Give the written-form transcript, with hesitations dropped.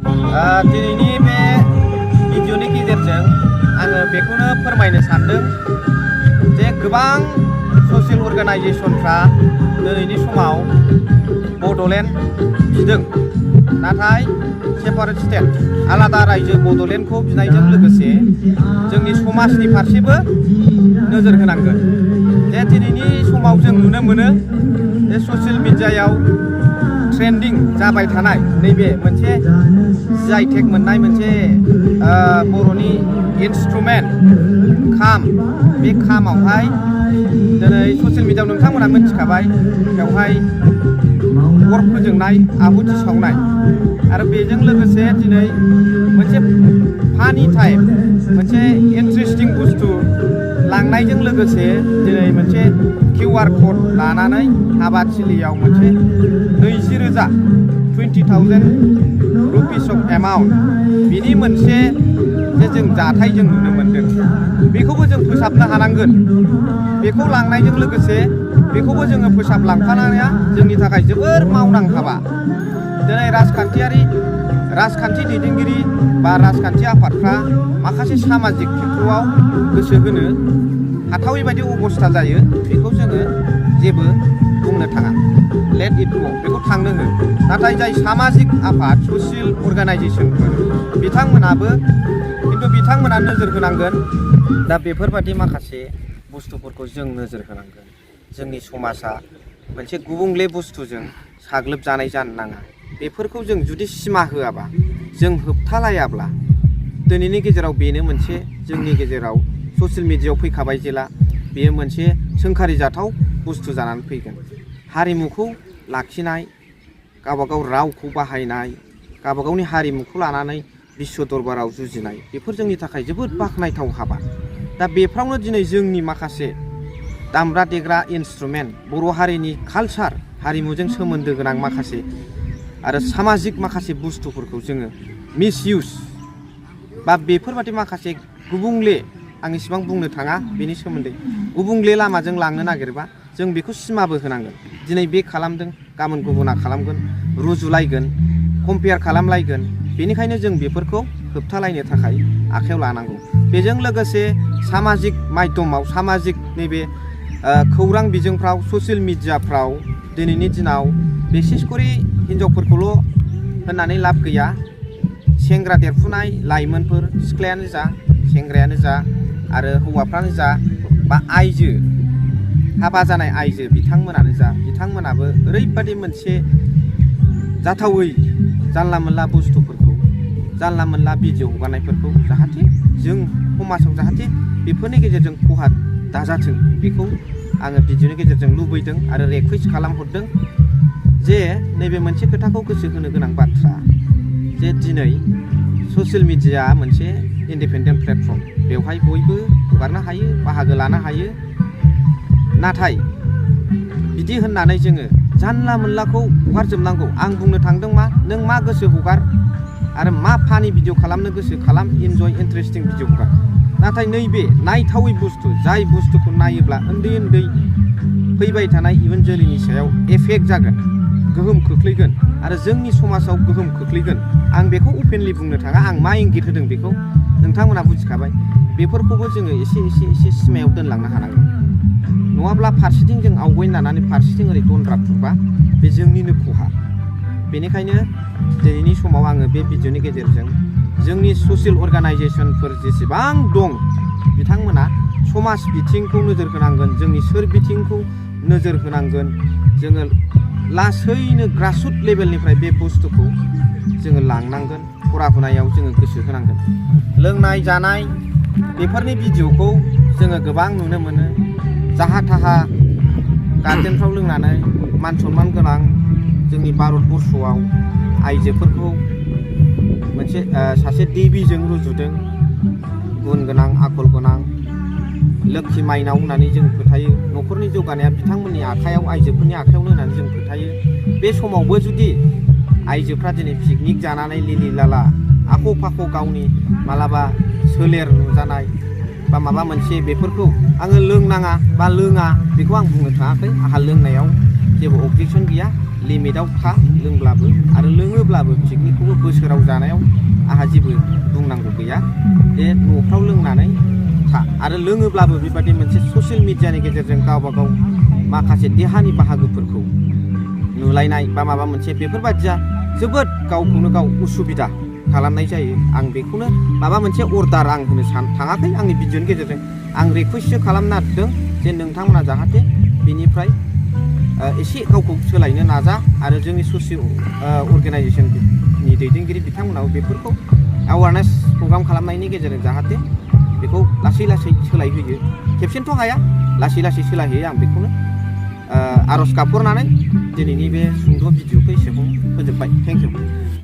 दिनैनि बे भिडिअनि गेजेरजों आङो बेखौनो फोरमायनो सानदों जे गोबां ससियेल अर्गानाइजेसनफ्रा दिनैनि समाव बड'लेण्ड बिदों, नाथाय सेपारेट स्टेट आलादा रायजो बड'लेण्डखौ बिनायजों लोगोसे जोंनि समाजनि फारसेबो नोजोर होनांगोन। जे दिनैनि समाव जों नुनो मोनो जे ससियेल मिडियायाव ट्रेन्डिं जाबाय थानाय नैबे मोनसे जि.आइ. टेग मोननाय मोनसे बर'नि इन्सट्रुमेन्ट खाम, बे खामावहाय दिनै ससियेल मिडियायाव नोंथांमोना मिथिखाबाय, बेवहाय अर फोजोंनाय, आहुति सावनाय आरो बेजों लोगोसे दिनै मोनसे फानि टाइप मोनसे इन्ट्रेस्टिं बुस्थु लांनायजों लोगोसे दिनै मोनसे QR क'ड लानानै हाबाथिलियाव मोनसे 20,000 रुपिस अफ एमाउन्ट बिनि मोनसे जे जों जाथाय जों नुनो मोनदों, बेखौबो जों फोसाबनो हानांगोन। बेखौ लांनायजों लोगोसे बेखौबो जोङो फोसाबलांफानाया जोंनि थाखाय जोबोर मावनां हाबा। दिनै राजखान्थि दैदेनगिरि बा राजखान्थि आफादफ्रा माखासे सामाजिक खेथ्रआव गोसो होनो हाथावै बायदि अबस्था जायो, बेखौ जोङो जेबो बुंनो थाङा, लेट इट गो, बेखौ थांनो हो। नाथाय जाय सामाजिक आफाद ससियेल अर्गानाइजेसनफोर बिथांमोना नोजोर होनांगोन। दा बेफोरबादि माखासे बुस्थुफोरखौ जों नोजोर होनांगोन। जोंनि समाजा मोनसे गुबुंले बुस्थुजों साग्लोबजानाय जानो नाङा। बेफोरखौ जों जुदि सिमा होआबा, जों होबथालायाब्ला, दिनैनि गेजेराव बेनो मोनसे जोंनि गेजेराव ससियेल मिडियायाव फैखाबाय जेला बेयो मोनसे सोंखारि जाथाव बुस्थु जानानै फैगोन। हारिमुखौ लाखिनाय, गावबागाव रावखौ बाहायनाय, गावबागावनि हारिमुखौ लानानै बिश्व दरबाराव जुजिनाय, बेफोर जोंनि थाखाय जोबोद बाख्नायथाव हाबा। दा बेफ्रावनो दिनै जोंनि माखासे दामग्रा देग्रा इन्सट्रुमेन्ट, बर' हारिनि कालचार, हारिमुजों सोमोन्दो गोनां माखासे आरो सामाजिक माखासे बुस्थुफोरखौ जोङो मिसइउस बा बेफोरबादि माखासे गुबुंले, आं इसेबां बुंनो थाङा बेनि सोमोन्दै, गुबुंले लामाजों लांनो नागिरबा जों बेखौ सिमाबो होनांगोन। दिनै बे खालामदों, गाबोन गुबुना खालामगोन, रुजुलायगोन, कम्पेयार खालामलायगोन। बेनिखायनो जों बेफोरखौ होबथालायनो थाखाय आखायाव लानांगौ। बेजों लोगोसे सामाजिक माध्यमाव, सामाजिक नैबे खौरां बिजोंफ्राव, ससियेल मिडियाफ्राव दिनैनि दिनाव बिसेसकरि हिनजावफोरखौल' होननानै लाब गैया। सेंग्रा देरफुनाय लाइमोनफोर, सिख्लायानो जा, सेंग्रायानो जा आरो हौवाफ्रानो जा बा आइजो, हाबा जानाय आइजो बिथांमोनानो जा, बिथांमोनाबो ओरैबादि मोनसे जाथावै जानला मोनला बुस्थुफोरखौ, जानला मोनला भिडिअ हगारनायफोरखौ जाहाथे जों समाजाव जाहाथे बेफोरनि गेजेरजों खहा दाजाथों, बेखौ आङो भिडिअनि गेजेरजों लुबैदों आरो रिकुवेस्ट खालामहरदों जे नैबे मोनसे खोथाखौ गोसो होनो गोनां बाथ्रा जे दिनै ससियेल मिडिया मोनसे इन्डिपेन्डेन्ट प्लेटफर्म, बेवहाय बयबो हगारनो हायो, बाहागो लानो हायो। नाथाय बिदि होननानै जोङो जानला मोनलाखौ हगारजोबनांगौ। आं बुंनो थांदों नों मा गोसो हगार आरो मा फानि भिडिअ खालामनो गोसो खालाम, इन्जय, इन्टारेस्टिं भिडिअ हगार। नाथाय नैबे नायथावै बुस्थु, जाय बुस्थुखौ नायोब्ला उन्दै उन्दै फैबाय थानाय इयुन जोलैनि सायाव एफेक्ट जागोन, गोहोम खोख्लैगोन आरो जोंनि समाजाव गोहोम खोख्लैगोन, आं बेखौ अपेनलि बुंनो थाङा। आं मा इंगित होदों बेखौ नोंथांमोना बुजिखाबाय। बेफोरखौबो जोङो एसे सिमायाव दोनलांनो हानांगोन। नङाब्ला फारसेथिं जों आवगायनो लानानै फारसेथिं ओरै दनद्रा खुरबा बे जोंनिनो खहा। बेनिखायनो दिनैनि समाव आङो बे भिडिअनि गेजेरजों जोंनि ससियेल अर्गानाइजेसनफोर जेसेबां दं बिथांमोना समाज बिथिंखौ नोजोर होनांगोन, जोंनि सोरबिथिंखौ नोजोर होनांगोन। जोङो लासैनो ग्रासरुट लेभेलनिफ्राय बे बुस्थुखौ जोङो लांनांगोन, फरा हुनायाव जोङो गोसो होनांगोन। लोंनाय जानाय बेफोरनि भिडिअखौ जोङो गोबां नुनो मोनो। जाहा थाहा गार्देनफ्राव लोंनानै मान सनमान गोनां जोंनि भारतबर्षआव आइजोफोरखौ मोनसे सासे देबिजों रुजुदों, गुन गोनां, आखल गोनां, लोक्षि माइनाव होननानै जों फोथायो। न'खरनि जौगानाया बिथांमोननि आखायाव, आइजोफोरनि आखायावनो होननानै जों फोथायो। बे समावबो जुदि आइजोफ्रा दिनै पिकनिक जानानै लिलि लाला आख' फाख' गावनि मालाबा सोलेर नुजानाय बा माबा मोनसे, बेफोरखौ आङो लोंनाङा बा लोङा बेखौ आं बुंनो थाङाखै। आंहा लोंनायाव जेबो अबजेक्सन गैया, लिमिटआव था लोंब्लाबो आरो लोङोब्लाबो पिकनिकखौबो बोसोराव जानायाव आंहा जेबो बुंनांगौ गैया जे न'फ्राव लोंनानै था आरो लोङोब्लाबो बेबादि मोनसे ससियेल मिडियानि गेजेरजों गावबा गाव माखासे देहानि बाहागोफोरखौ नुलायनाय बा माबा मोनसे बेफोरबादिया जोबोद गावखौनो गाव उसुबिदा खालामनाय जायो आं बेखौनो माबा मोनसे अर्डार आं होनो थाङाखै आंनि भिडिअनि गेजेरजों आं रिकुवेस्टसो खालामनो नागिरदों जे नोंथांमोना जाहाथे बिनिफ्राय एसे गावखौ सोलायनो नाजा आरो जोंनि ससियेल अर्गानाइजेसननि दैदेनगिरि बिथांमोनाबो बेफोरखौ एवारनेस प्रग्राम खालामनायनि गेजेरजों जाहाथे बेखौ लासै लासै सोलायहोयो खेबसेनोथ' हाया लासै लासै सोलायहोयो आं बेखौनो आर'ज गाबहरनानै दिनैनि बे सुंद' भिडिअखौ एसेबां फोजोबबाय थेंक इउ